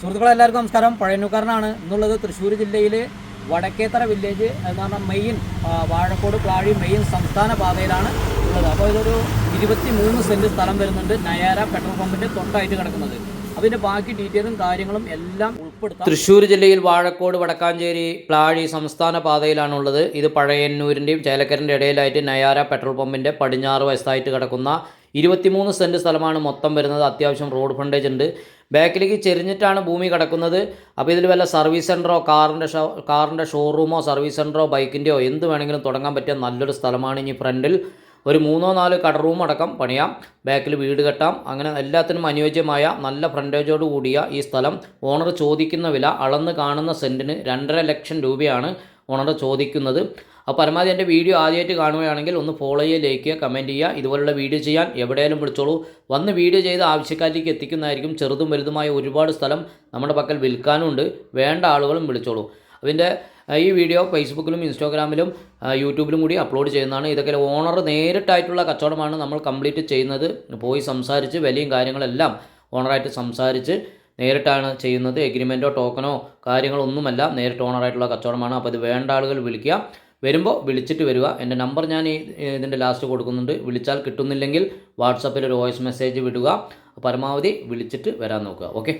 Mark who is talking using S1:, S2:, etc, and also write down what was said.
S1: സുഹൃത്തുക്കളെ എല്ലാവർക്കും നമസ്കാരം. പഴയന്നൂക്കാരനാണ്. ഇന്നുള്ളത് തൃശ്ശൂർ ജില്ലയിൽ വടക്കേത്തറ വില്ലേജ് എന്ന് പറഞ്ഞാൽ മെയിൻ വാഴക്കോട് പ്ലാഴി മെയിൻ സംസ്ഥാന പാതയിലാണ് ഉള്ളത്. അപ്പോൾ ഇതൊരു 23 സെൻറ്റ് സ്ഥലം വരുന്നുണ്ട്. നയാര പെട്രോൾ പമ്പിൻ്റെ തൊട്ടായിട്ട് കിടക്കുന്നത്. അതിൻ്റെ ബാക്കി ഡീറ്റെയിലും കാര്യങ്ങളും എല്ലാം ഉൾപ്പെടുത്താം. തൃശ്ശൂർ ജില്ലയിൽ വാഴക്കോട് വടക്കാഞ്ചേരി പ്ലാഴി സംസ്ഥാന പാതയിലാണുള്ളത്. ഇത് പഴയന്നൂരിൻ്റെയും ചേലക്കരൻ്റെ ഇടയിലായിട്ട് നയാര പെട്രോൾ പമ്പിൻ്റെ പടിഞ്ഞാറ് വശത്തായിട്ട് കിടക്കുന്ന 23 സെൻറ്റ് സ്ഥലമാണ് മൊത്തം വരുന്നത്. അത്യാവശ്യം റോഡ് ഫ്രണ്ടേജ് ഉണ്ട്. ബാക്കിലേക്ക് ചെരിഞ്ഞിട്ടാണ് ഭൂമി കിടക്കുന്നത്. അപ്പോൾ ഇതിൽ വല്ല സർവീസ് സെൻറ്ററോ കാറിൻ്റെ ഷോറൂമോ സർവീസ് സെൻറ്ററോ ബൈക്കിൻ്റെയോ എന്ത് വേണമെങ്കിലും തുടങ്ങാൻ പറ്റിയ നല്ലൊരു സ്ഥലമാണ്. ഇനി ഫ്രണ്ടിൽ ഒരു 3-4 കട റൂം അടക്കം പണിയാം, ബാക്കിൽ വീട് കെട്ടാം. അങ്ങനെ എല്ലാത്തിനും അനുയോജ്യമായ നല്ല ഫ്രണ്ടേജോട് കൂടിയ ഈ സ്ഥലം ഓണർ ചോദിക്കുന്ന വില അളന്ന് കാണുന്ന സെൻറ്റിന് 2.5 ലക്ഷം രൂപയാണ് ഓണർ ചോദിക്കുന്നത്. അപ്പോൾ പരമാവധി എൻ്റെ വീഡിയോ ആദ്യമായിട്ട് കാണുകയാണെങ്കിൽ ഒന്ന് ഫോളോ ചെയ്യുക, ലൈക്ക് ചെയ്യുക, കമൻറ്റ് ചെയ്യുക. ഇതുപോലുള്ള വീഡിയോ ചെയ്യാൻ എവിടെയെങ്കിലും വിളിച്ചോളൂ. വന്ന് വീഡിയോ ചെയ്ത് ആവശ്യക്കാരിലേക്ക് എത്തിക്കുന്നതായിരിക്കും. ചെറുതും വലുതുമായ ഒരുപാട് സ്ഥലം നമ്മുടെ പക്കൽ വിൽക്കാനുണ്ട്. വേണ്ട ആളുകളും വിളിച്ചോളൂ. അതിൻ്റെ ഈ വീഡിയോ ഫേസ്ബുക്കിലും ഇൻസ്റ്റാഗ്രാമിലും യൂട്യൂബിലും കൂടി അപ്ലോഡ് ചെയ്യുന്നതാണ്. ഇതൊക്കെ ഓണർ നേരിട്ടായിട്ടുള്ള കച്ചവടമാണ് നമ്മൾ കംപ്ലീറ്റ് ചെയ്യുന്നത്. പോയി സംസാരിച്ച് വിലയും കാര്യങ്ങളെല്ലാം ഓണറായിട്ട് സംസാരിച്ച് നേരിട്ടാണ് ചെയ്യുന്നത്. എഗ്രിമെൻറ്റോ ടോക്കനോ കാര്യങ്ങളൊന്നുമല്ല, നേരിട്ട് ഓണറായിട്ടുള്ള കച്ചവടമാണ്. അപ്പോൾ ഇത് വേണ്ട ആളുകൾ വിളിക്കുക. വരുമ്പോൾ വിളിച്ചിട്ട് വരിക. എൻ്റെ നമ്പർ ഞാൻ ഇതിൻ്റെ ലാസ്റ്റ് കൊടുക്കുന്നുണ്ട്. വിളിച്ചാൽ കിട്ടുന്നില്ലെങ്കിൽ വാട്സപ്പിൽ ഒരു വോയിസ് മെസ്സേജ് വിടുക. പരമാവധി വിളിച്ചിട്ട് വരാൻ നോക്കുക. ഓക്കെ.